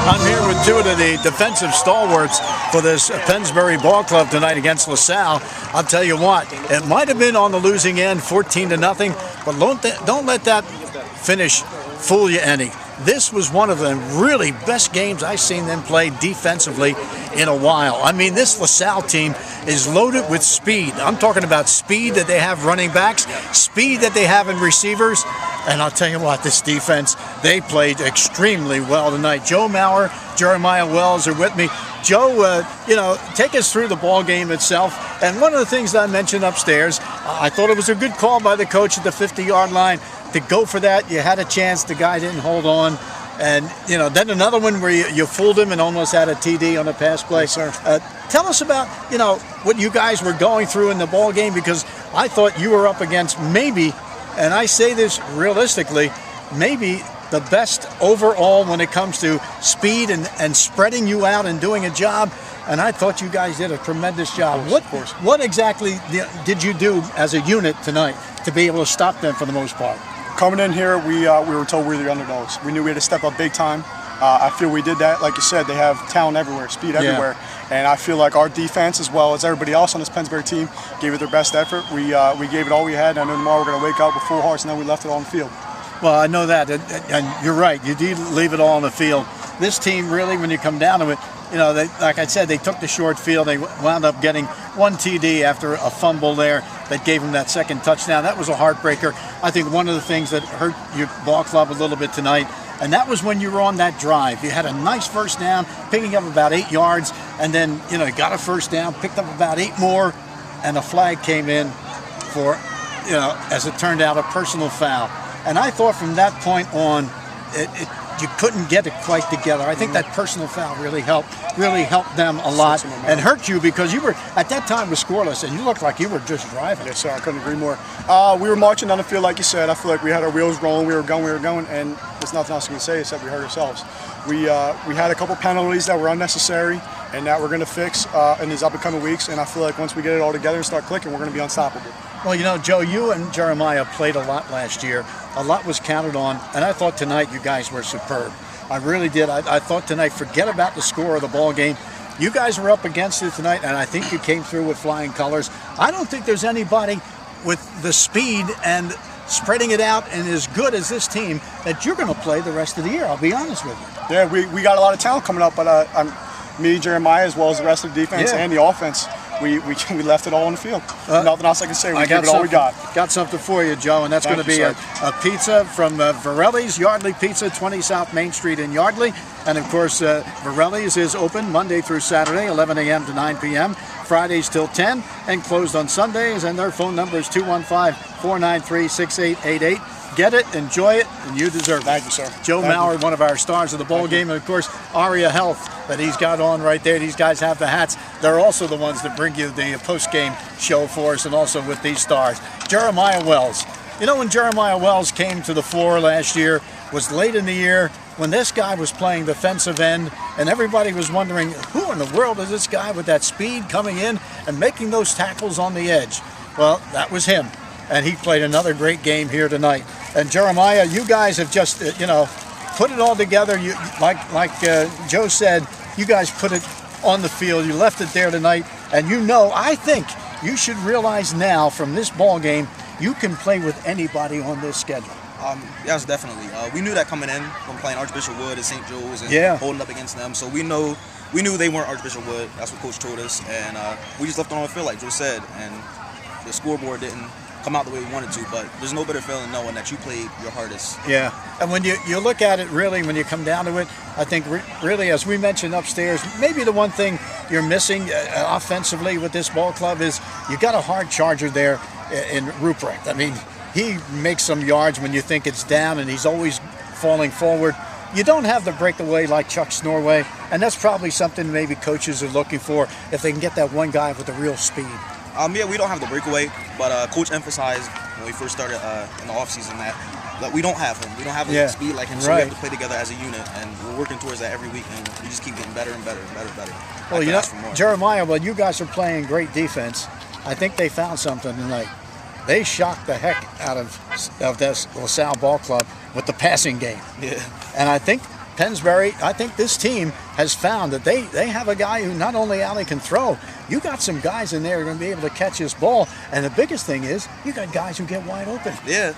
I'm here with two of the defensive stalwarts for this Pennsbury ball club tonight against LaSalle. I'll tell you what, it might have been on the losing end, 14-0, but don't let that finish fool you any. This was one of the really best games I've seen them play defensively in a while. I mean, this LaSalle team is loaded with speed. I'm talking about speed that they have running backs, speed that they have in receivers, and I'll tell you what, this defense, they played extremely well tonight. Joe Maurer, Jeremiah Wells are with me. Joe, take us through the ball game itself. And one of the things that I mentioned upstairs, I thought it was a good call by the coach at the 50-yard line to go for that. You had a chance, the guy didn't hold on. And, then another one where you fooled him and almost had a TD on a pass play. Yes, sir. Tell us about, what you guys were going through in the ball game, because I thought you were up against maybe, and I say this realistically, maybe the best overall when it comes to speed and spreading you out and doing a job. And I thought you guys did a tremendous job. Of course. What exactly did you do as a unit tonight to be able to stop them for the most part? Coming in here, we were told we were the underdogs. We knew we had to step up big time. I feel we did that. Like you said, they have talent everywhere, speed everywhere. And I feel like our defense, as well as everybody else on this Pennsbury team, gave it their best effort. We gave it all we had. And I know tomorrow we're going to wake up with full hearts, and then we left it all on the field. Well, I know that, and you're right. You did leave it all on the field. This team really, when you come down to it, like I said, they took the short field. They wound up getting one TD after a fumble there that gave them that second touchdown. That was a heartbreaker. I think one of the things that hurt your ball club a little bit tonight, and that was when you were on that drive. You had a nice first down, picking up about 8 yards, and then, got a first down, picked up about 8 more, and a flag came in for, as it turned out, a personal foul. And I thought from that point on, you couldn't get it quite together. I think that personal foul really helped them a lot and hurt you, because you were, at that time, was scoreless, and you looked like you were just driving. Yes, sir. I couldn't agree more. We were marching down the field, like you said. I feel like we had our wheels rolling. We were going, and there's nothing else we can say except we hurt ourselves. We had a couple penalties that were unnecessary and that we're going to fix in these up-and-coming weeks, and I feel like once we get it all together and start clicking, we're going to be unstoppable. Well, Joe, you and Jeremiah played a lot last year. A lot was counted on, and I thought tonight you guys were superb. I really did. I thought tonight, forget about the score of the ball game. You guys were up against it tonight, and I think you came through with flying colors. I don't think there's anybody with the speed and spreading it out and as good as this team that you're going to play the rest of the year. I'll be honest with you. Yeah, we got a lot of talent coming up, but me, Jeremiah, as well as the rest of the defense and the offense, we left it all on the field. Nothing else I can say. We gave it all we got. Got something for you, Joe, and that's going to be a pizza from Varelli's Yardley Pizza, 20 South Main Street in Yardley. And, of course, Varelli's is open Monday through Saturday, 11 a.m. to 9 p.m., Fridays till 10, and closed on Sundays. And their phone number is 215-493-6888. Get it, enjoy it, and you deserve it. Thank you, sir. Joe Maurer, one of our stars of the ball game, and of course, Aria Health that he's got on right there. These guys have the hats. They're also the ones that bring you the post-game show for us, and also with these stars. Jeremiah Wells. When Jeremiah Wells came to the floor last year, was late in the year, when this guy was playing defensive end, and everybody was wondering, who in the world is this guy with that speed coming in and making those tackles on the edge? Well, that was him. And he played another great game here tonight. And Jeremiah, you guys have just, put it all together. You, like Joe said, you guys put it on the field. You left it there tonight. And I think you should realize now from this ball game, you can play with anybody on this schedule. Yes, definitely. We knew that coming in from playing Archbishop Wood and St. Joe's and holding up against them. So we knew they weren't Archbishop Wood. That's what Coach told us. And we just left it on the field, like Joe said. And the scoreboard didn't come out the way we wanted to, but there's no better feeling knowing that you played your hardest. Yeah, and when you look at it, really, when you come down to it, I think really, as we mentioned upstairs, maybe the one thing you're missing offensively with this ball club is you got a hard charger there in Ruprecht. I mean, he makes some yards when you think it's down, and he's always falling forward. You don't have the breakaway like Chuck Snorway, and that's probably something maybe coaches are looking for, if they can get that one guy with the real speed. Yeah, we don't have the breakaway, but Coach emphasized when we first started in the offseason that we don't have him. We don't have the speed like him, so we have to play together as a unit, and we're working towards that every week, and we just keep getting better and better and better and better. Well, Jeremiah, well, you guys are playing great defense. I think they found something tonight. They shocked the heck out of this LaSalle ball club with the passing game. Yeah. And I think Pennsbury, I think this team has found that they have a guy who not only Allie can throw, you got some guys in there who are going to be able to catch this ball. And the biggest thing is you got guys who get wide open. Yeah.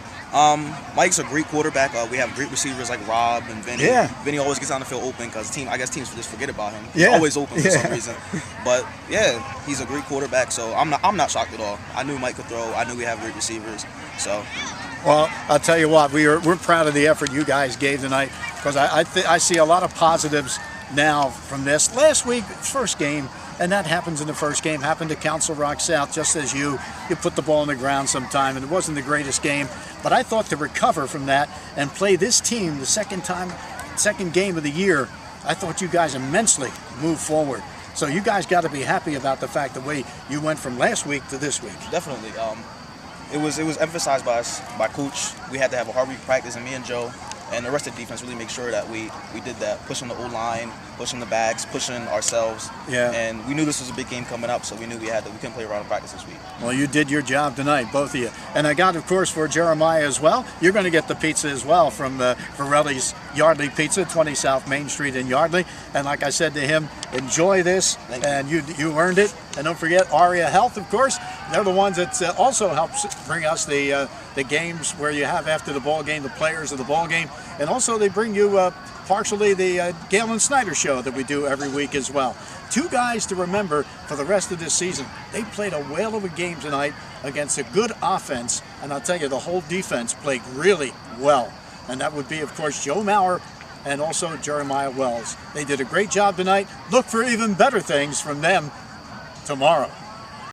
Mike's a great quarterback. We have great receivers like Rob and Vinny. Yeah. Vinny always gets on the field open because I guess teams just forget about him. Yeah. He's always open for some reason. But yeah, he's a great quarterback. So I'm not shocked at all. I knew Mike could throw. I knew we have great receivers. So. Well, I'll tell you what, we're proud of the effort you guys gave tonight, because I see a lot of positives now from this. Last week, first game, and that happens in the first game, happened to Council Rock South, just as you put the ball on the ground sometime, and it wasn't the greatest game. But I thought to recover from that and play this team the second game of the year, I thought you guys immensely moved forward. So you guys got to be happy about the fact the way you went from last week to this week. Definitely. It was emphasized by us, by Coach. We had to have a hard week practice, and me and Joe and the rest of the defense really make sure that we did that, pushing the O-line, pushing the backs, pushing ourselves. Yeah. And we knew this was a big game coming up, so we knew we couldn't play around in practice this week. Well, you did your job tonight, both of you. And I got, of course, for Jeremiah as well, you're going to get the pizza as well from Ferrelli's Yardley Pizza, 20 South Main Street in Yardley. And like I said to him, enjoy this, and you earned it. And don't forget Aria Health, of course. They're the ones that also helps bring us the games where you have after the ball game, the players of the ball game. And also they bring you partially the Galen Snyder show that we do every week as well. Two guys to remember for the rest of this season. They played a whale of a game tonight against a good offense, and I'll tell you, the whole defense played really well. And that would be, of course, Joe Maurer and also Jeremiah Wells. They did a great job tonight. Look for even better things from them tomorrow.